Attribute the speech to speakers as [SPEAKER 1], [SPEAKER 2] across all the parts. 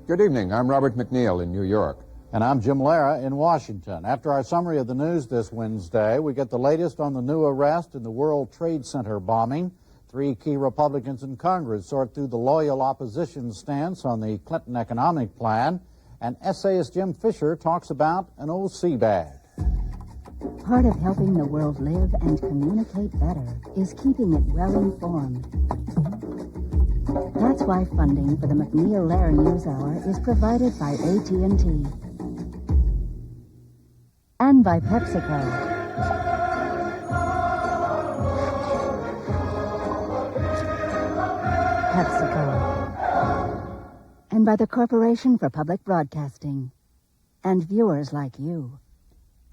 [SPEAKER 1] Good evening. I'm Robert MacNeil in New York.
[SPEAKER 2] And I'm Jim Lehrer in Washington. After our summary of the news this Wednesday, we get the latest on the new arrest in the World Trade Center bombing. 3 key Republicans in Congress sort through the loyal opposition's stance on the Clinton economic plan. And essayist Jim Fisher talks about an old sea bag.
[SPEAKER 3] Part of helping the world live and communicate better is keeping it well informed. That's why funding for the MacNeil-Lehrer NewsHour is provided by AT&T and by PepsiCo. And by the Corporation for Public Broadcasting and viewers like you.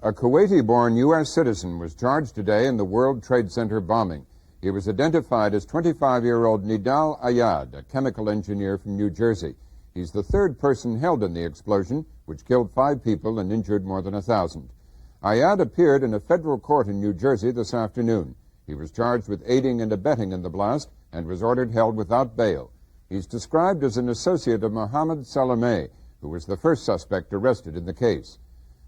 [SPEAKER 1] A Kuwaiti-born U.S. citizen was charged today in the World Trade Center bombing. He was identified as 25-year-old Nidal Ayyad, a chemical engineer from New Jersey. He's the third person held in the explosion, which killed 5 people and injured more than 1,000. Ayyad appeared in a federal court in New Jersey this afternoon. He was charged with aiding and abetting in the blast and was ordered held without bail. He's described as an associate of Mohammed Salameh, who was the first suspect arrested in the case.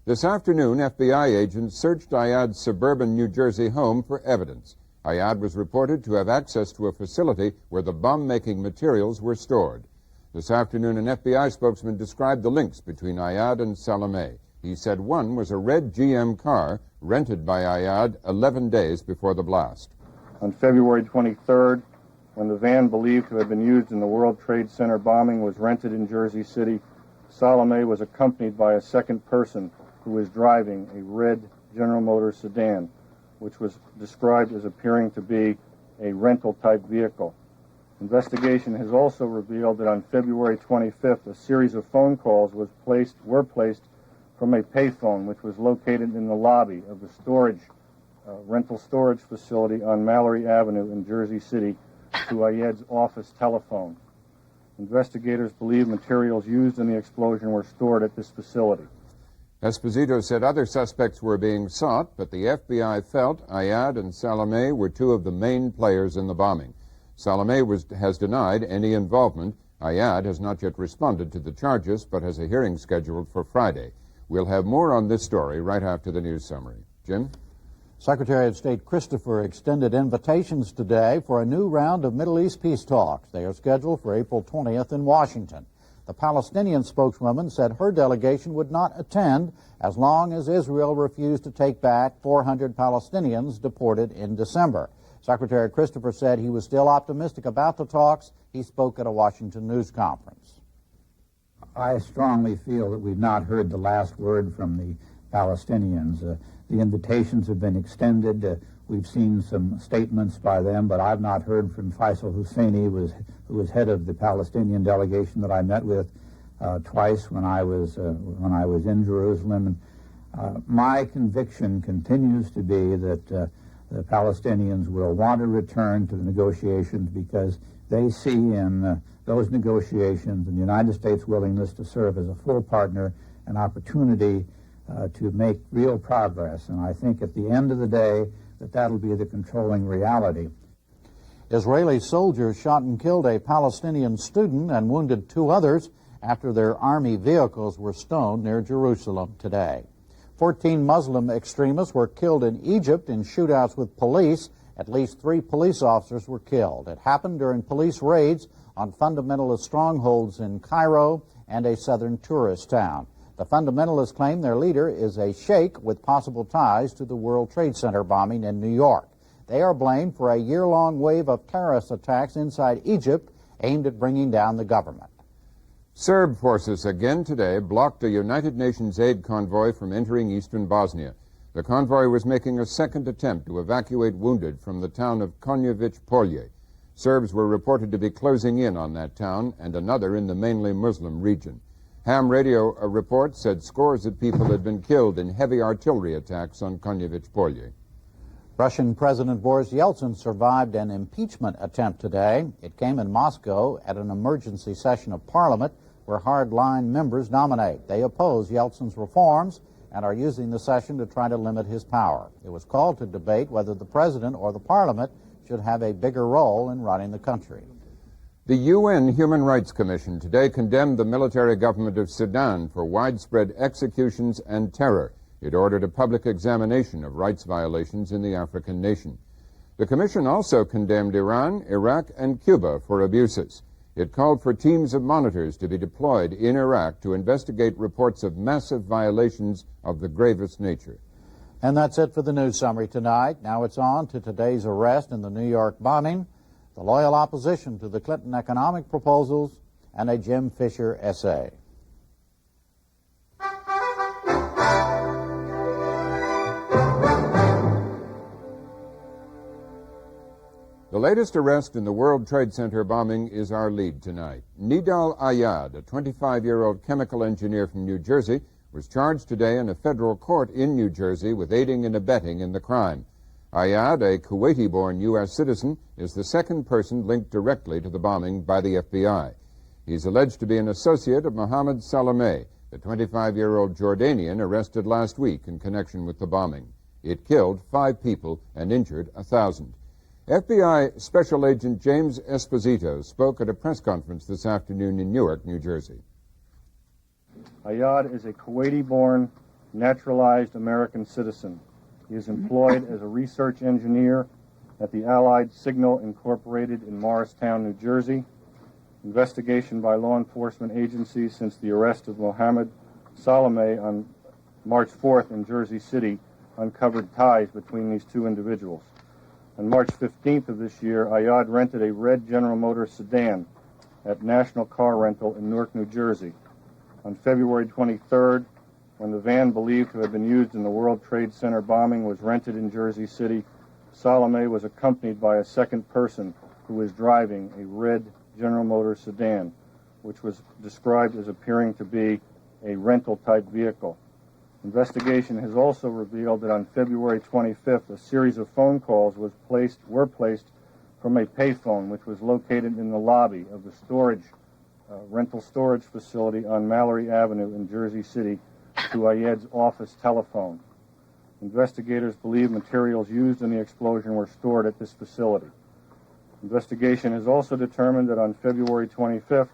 [SPEAKER 1] This afternoon, FBI agents searched Ayyad's suburban New Jersey home for evidence. Ayyad was reported to have access to a facility where the bomb-making materials were stored. This afternoon, an FBI spokesman described the links between Ayyad and Salameh. He said one was a red GM car rented by Ayyad 11 days before the blast.
[SPEAKER 4] On February 23rd, when the van believed to have been used in the World Trade Center bombing was rented in Jersey City, Salameh was accompanied by a second person who was driving a red General Motors sedan, which was described as appearing to be a rental-type vehicle. Investigation has also revealed that on February 25th, a series of phone calls were placed from a payphone, which was located in the lobby of the rental storage facility on Mallory Avenue in Jersey City, to Ayyad's office telephone. Investigators believe materials used in the explosion were stored at this facility.
[SPEAKER 1] Esposito said other suspects were being sought, but the FBI felt Ayyad and Salameh were 2 of the main players in the bombing. Salameh has denied any involvement. Ayyad has not yet responded to the charges, but has a hearing scheduled for Friday. We'll have more on this story right after the news summary. Jim?
[SPEAKER 2] Secretary of State Christopher extended invitations today for a new round of Middle East peace talks. They are scheduled for April 20th in Washington. The Palestinian spokeswoman said her delegation would not attend as long as Israel refused to take back 400 Palestinians deported in December. Secretary Christopher said he was still optimistic about the talks. He spoke at a Washington news conference.
[SPEAKER 5] I strongly feel that we've not heard the last word from the Palestinians. The invitations have been extended. We've seen some statements by them, but I've not heard from Faisal Husseini, who was head of the Palestinian delegation that I met with twice when I was in Jerusalem. And my conviction continues to be that the Palestinians will want to return to the negotiations because they see in those negotiations and the United States' willingness to serve as a full partner an opportunity to make real progress. And I think at the end of the day that'll be the controlling reality.
[SPEAKER 2] Israeli soldiers shot and killed a Palestinian student and wounded 2 others after their army vehicles were stoned near Jerusalem today. 14 Muslim extremists were killed in Egypt in shootouts with police. At least 3 police officers were killed. It happened during police raids on fundamentalist strongholds in Cairo and a southern tourist town. The fundamentalists claim their leader is a sheikh with possible ties to the World Trade Center bombing in New York. They are blamed for a year-long wave of terrorist attacks inside Egypt aimed at bringing down the government.
[SPEAKER 1] Serb forces again today blocked a United Nations aid convoy from entering eastern Bosnia. The convoy was making a second attempt to evacuate wounded from the town of Konjevic Polje. Serbs were reported to be closing in on that town and another in the mainly Muslim region. Ham radio report said scores of people had been killed in heavy artillery attacks on Konjevic Polje.
[SPEAKER 2] Russian President Boris Yeltsin survived an impeachment attempt today. It came in Moscow at an emergency session of Parliament where hard-line members nominate. They oppose Yeltsin's reforms and are using the session to try to limit his power. It was called to debate whether the president or the Parliament should have a bigger role in running the country.
[SPEAKER 1] The UN Human Rights Commission today condemned the military government of Sudan for widespread executions and terror. It ordered a public examination of rights violations in the African nation. The Commission also condemned Iran, Iraq, and Cuba for abuses. It called for teams of monitors to be deployed in Iraq to investigate reports of massive violations of the gravest nature.
[SPEAKER 2] And that's it for the news summary tonight. Now it's on to today's arrest in the New York bombing, the loyal opposition to the Clinton economic proposals, and a Jim Fisher essay.
[SPEAKER 1] The latest arrest in the World Trade Center bombing is our lead tonight. Nidal Ayyad, a 25-year-old chemical engineer from New Jersey, was charged today in a federal court in New Jersey with aiding and abetting in the crime. Ayyad, a Kuwaiti-born U.S. citizen, is the second person linked directly to the bombing by the FBI. He's alleged to be an associate of Mohammed Salameh, the 25-year-old Jordanian arrested last week in connection with the bombing. It killed 5 people and injured 1,000. FBI Special Agent James Esposito spoke at a press conference this afternoon in Newark, New Jersey.
[SPEAKER 4] Ayyad is a Kuwaiti-born, naturalized American citizen. He is employed as a research engineer at the Allied Signal Incorporated in Morristown, New Jersey. Investigation by law enforcement agencies since the arrest of Mohammed Salameh on March 4th in Jersey City uncovered ties between these two individuals. On March 15th of this year, Ayyad rented a red General Motors sedan at National Car Rental in Newark, New Jersey. On February 23rd, when the van believed to have been used in the World Trade Center bombing was rented in Jersey City, Salameh was accompanied by a second person who was driving a red General Motors sedan, which was described as appearing to be a rental-type vehicle. Investigation has also revealed that on February 25th, a series of phone calls were placed from a payphone which was located in the lobby of the rental storage facility on Mallory Avenue in Jersey City to Ayyad's office telephone. Investigators believe materials used in the explosion were stored at this facility. Investigation has also determined that on February 25th,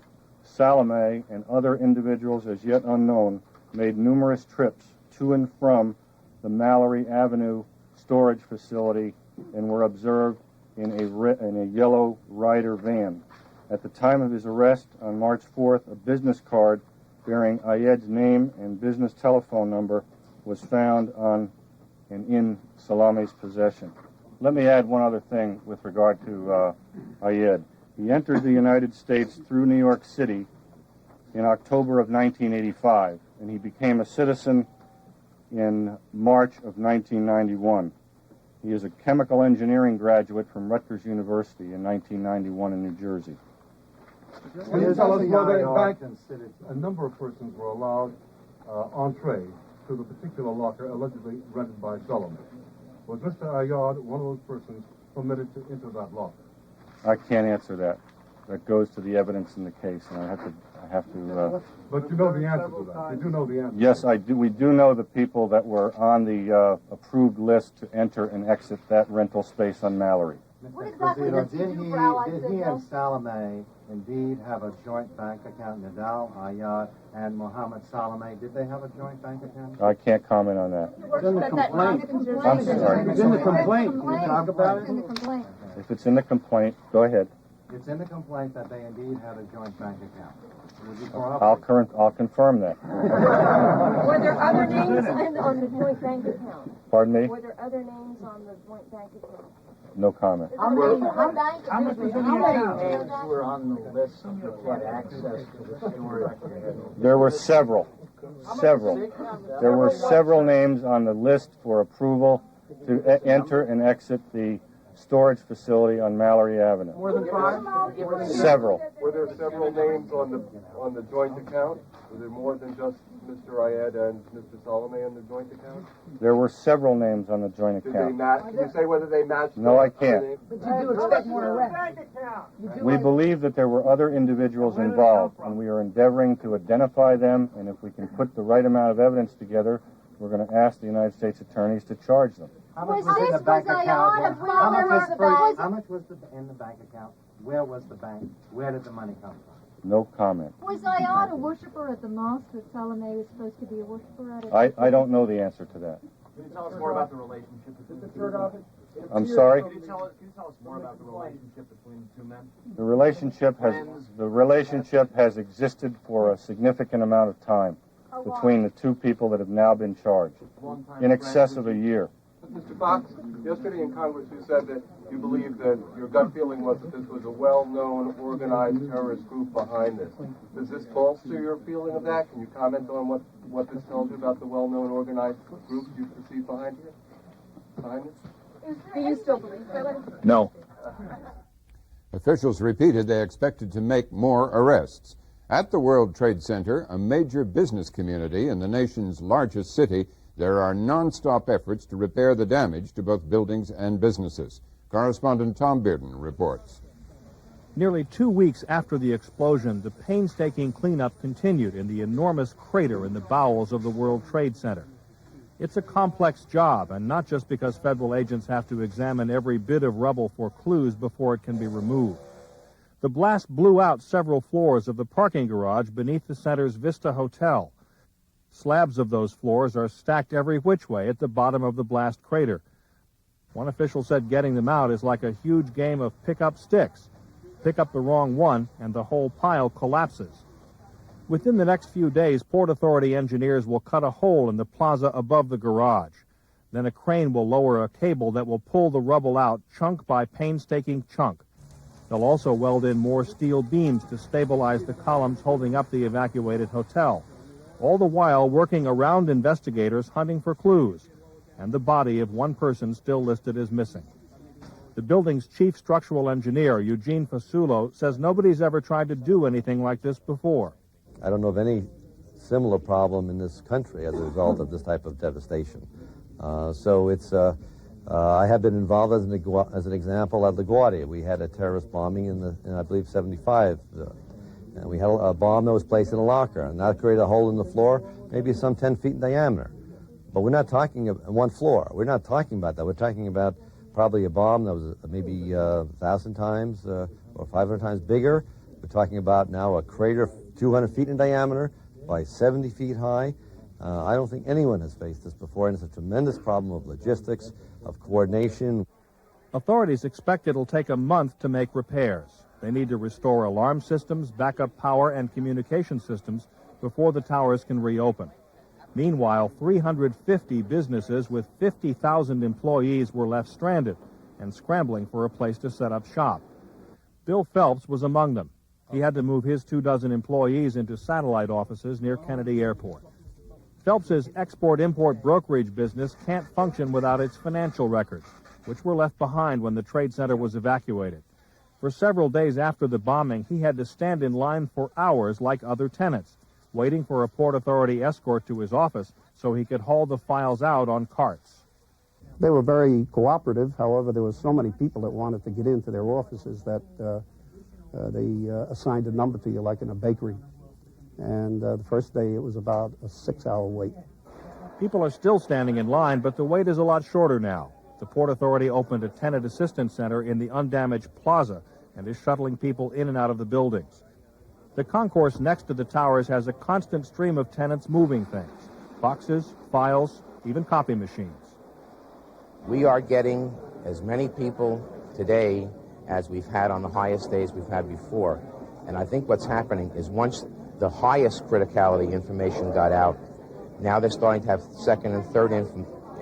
[SPEAKER 4] Salameh and other individuals as yet unknown made numerous trips to and from the Mallory Avenue storage facility and were observed in a yellow Ryder van. At the time of his arrest on March 4th, a business card bearing Ayyad's name and business telephone number was found on and in Salameh's possession. Let me add one other thing with regard to Ayyad. He entered the United States through New York City in October of 1985, and he became a citizen in March of 1991. He is a chemical engineering graduate from Rutgers University in 1991 in New Jersey.
[SPEAKER 6] Can you tell us whether, in fact, a number of persons were allowed entree to the particular locker allegedly rented by Salameh? Was Mr. Ayyad one of those persons permitted to enter that locker?
[SPEAKER 4] I can't answer that. That goes to the evidence in the case, and I have to.
[SPEAKER 6] But you know the answer to that. You do know the answer.
[SPEAKER 4] Yes, I do. We do know the people that were on the approved list to enter and exit that rental space on Mallory.
[SPEAKER 7] What exactly did he and Salameh indeed have a joint bank account? Nidal Ayyad and Mohammed Salameh, did they have a joint bank account?
[SPEAKER 4] I can't comment on that.
[SPEAKER 7] It's in the complaint.
[SPEAKER 4] I'm sorry.
[SPEAKER 7] It's in the complaint. Can you talk about it?
[SPEAKER 4] If it's in the complaint, go ahead.
[SPEAKER 7] It's in the complaint that they indeed had a joint bank account.
[SPEAKER 4] I'll confirm that.
[SPEAKER 8] Were there other names on the joint bank account?
[SPEAKER 4] Pardon me?
[SPEAKER 8] Were there other names on the joint bank account?
[SPEAKER 4] No comment.
[SPEAKER 8] How many names
[SPEAKER 9] were on the list that had access to the storage?
[SPEAKER 4] There were several. There were several names on the list for approval to enter and exit the storage facility on Mallory Avenue.
[SPEAKER 6] More than 5?
[SPEAKER 4] Several.
[SPEAKER 6] Were there several names on the joint account? Were there more than just Mr. Ayyad and Mr. Salameh on the joint account?
[SPEAKER 4] There were several names on the joint account.
[SPEAKER 6] Can you say whether they matched?
[SPEAKER 4] No, I can't.
[SPEAKER 8] But you do expect more arrests.
[SPEAKER 4] We believe that there were other individuals involved, and we are endeavoring to identify them, and if we can put the right amount of evidence together, we're going to ask the United States attorneys to charge them.
[SPEAKER 7] How much was in the bank account? How much was in the bank account? Where was the bank? Where did the money come from?
[SPEAKER 4] No comment.
[SPEAKER 8] Was Ayyad a worshiper at the mosque that Salome was supposed to be a worshiper at?
[SPEAKER 4] I don't know the answer to that.
[SPEAKER 9] Can you tell us more about the relationship between the two men?
[SPEAKER 4] I'm sorry?
[SPEAKER 9] Can you tell us more about the relationship between the two men?
[SPEAKER 4] The relationship has existed for a significant amount of time between the two people that have now been charged, in excess of a year.
[SPEAKER 6] Mr. Fox, yesterday in Congress you said that you believed that your gut feeling was that this was a well-known, organized terrorist group behind this. Does this bolster your feeling of that? Can you comment on what this tells you about the well-known, organized groups you perceive behind this?
[SPEAKER 8] Do you still believe that?
[SPEAKER 1] No. Officials repeated they expected to make more arrests. At the World Trade Center, a major business community in the nation's largest city, there are non-stop efforts to repair the damage to both buildings and businesses. Correspondent Tom Bearden reports.
[SPEAKER 10] Nearly 2 weeks after the explosion, the painstaking cleanup continued in the enormous crater in the bowels of the World Trade Center. It's a complex job, and not just because federal agents have to examine every bit of rubble for clues before it can be removed. The blast blew out several floors of the parking garage beneath the center's Vista Hotel. Slabs of those floors are stacked every which way at the bottom of the blast crater. One official said getting them out is like a huge game of pick up sticks. Pick up the wrong one, and the whole pile collapses. Within the next few days, Port Authority engineers will cut a hole in the plaza above the garage. Then a crane will lower a cable that will pull the rubble out chunk by painstaking chunk. They'll also weld in more steel beams to stabilize the columns holding up the evacuated hotel, all the while working around investigators hunting for clues, and the body of one person still listed as missing. The building's chief structural engineer, Eugene Fasulo, says nobody's ever tried to do anything like this before.
[SPEAKER 11] I don't know of any similar problem in this country as a result of this type of devastation. I have been involved as an example at LaGuardia. We had a terrorist bombing in I believe, 75. And we had a bomb that was placed in a locker, and that created a hole in the floor, maybe some 10 feet in diameter. But we're not talking about one floor. We're not talking about that. We're talking about probably a bomb that was maybe 1,000 times or 500 times bigger. We're talking about now a crater 200 feet in diameter by 70 feet high. I don't think anyone has faced this before, and it's a tremendous problem of logistics, of coordination.
[SPEAKER 10] Authorities expect it'll take a month to make repairs. They need to restore alarm systems, backup power, and communication systems before the towers can reopen. Meanwhile, 350 businesses with 50,000 employees were left stranded and scrambling for a place to set up shop. Bill Phelps was among them. He had to move his 24 employees into satellite offices near Kennedy Airport. Phelps's export-import brokerage business can't function without its financial records, which were left behind when the trade center was evacuated. For several days after the bombing, he had to stand in line for hours like other tenants, waiting for a Port Authority escort to his office so he could haul the files out on carts.
[SPEAKER 12] They were very cooperative. However, there were so many people that wanted to get into their offices that they assigned a number to you, like in a bakery. And the first day, it was about a 6-hour wait.
[SPEAKER 10] People are still standing in line, but the wait is a lot shorter now. The Port Authority opened a tenant assistance center in the undamaged plaza and is shuttling people in and out of the buildings. The concourse next to the towers has a constant stream of tenants moving things, boxes, files, even copy machines.
[SPEAKER 13] We are getting as many people today as we've had on the highest days we've had before. And I think what's happening is once the highest criticality information got out, now they're starting to have second and third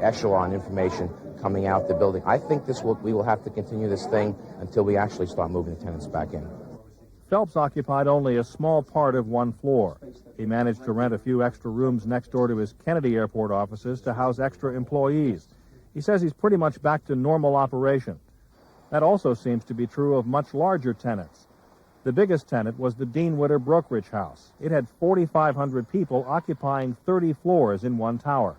[SPEAKER 13] echelon information coming out the building. I think we will have to continue this thing until we actually start moving the tenants back in.
[SPEAKER 10] Phelps occupied only a small part of one floor. He managed to rent a few extra rooms next door to his Kennedy Airport offices to house extra employees. He says he's pretty much back to normal operation. That also seems to be true of much larger tenants. The biggest tenant was the Dean Witter Brokerage House. It had 4,500 people occupying 30 floors in one tower.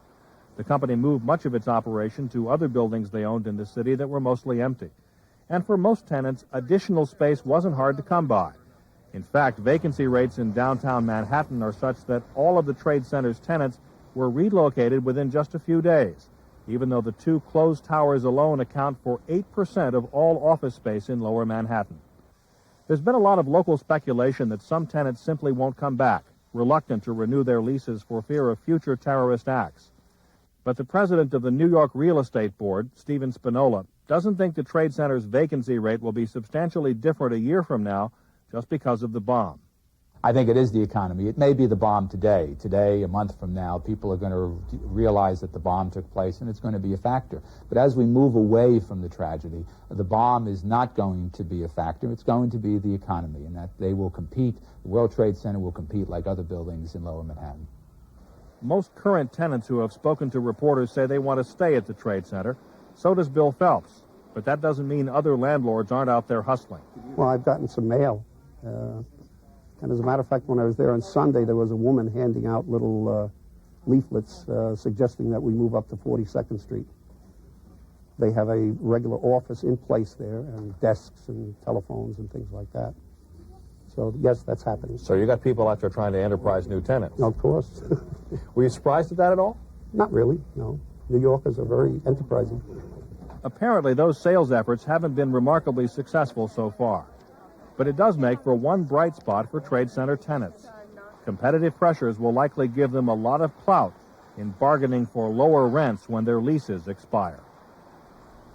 [SPEAKER 10] The company moved much of its operation to other buildings they owned in the city that were mostly empty. And for most tenants, additional space wasn't hard to come by. In fact, vacancy rates in downtown Manhattan are such that all of the trade center's tenants were relocated within just a few days. even though the two closed towers alone account for 8% of all office space in Lower Manhattan. There's been a lot of local speculation that some tenants simply won't come back, reluctant to renew their leases for fear of future terrorist acts. But the president of the New York Real Estate Board, Stephen Spinola, doesn't think the Trade Center's vacancy rate will be substantially different a year from now just because of the bomb.
[SPEAKER 14] I think it is the economy. It may be the bomb today. Today, a month from now, people are going to realize that the bomb took place, and it's going to be a factor. But as we move away from the tragedy, the bomb is not going to be a factor. It's going to be the economy, and that they will compete. The World Trade Center will compete like other buildings in Lower Manhattan.
[SPEAKER 10] Most current tenants who have spoken to reporters say they want to stay at the Trade Center. So does Bill Phelps. But that doesn't mean other landlords aren't out there hustling.
[SPEAKER 12] Well, I've gotten some mail. And as a matter of fact, when I was there on Sunday, there was a woman handing out little leaflets suggesting that we move up to 42nd Street. They have a regular office in place there, and desks and telephones and things like that. So, yes, that's happening.
[SPEAKER 10] So you got people out there trying to enterprise new tenants?
[SPEAKER 12] Of course.
[SPEAKER 10] Were you surprised at that at all?
[SPEAKER 12] Not really, no. New Yorkers are very enterprising.
[SPEAKER 10] Apparently, those sales efforts haven't been remarkably successful so far. But it does make for one bright spot for Trade Center tenants. Competitive pressures will likely give them a lot of clout in bargaining for lower rents when their leases expire.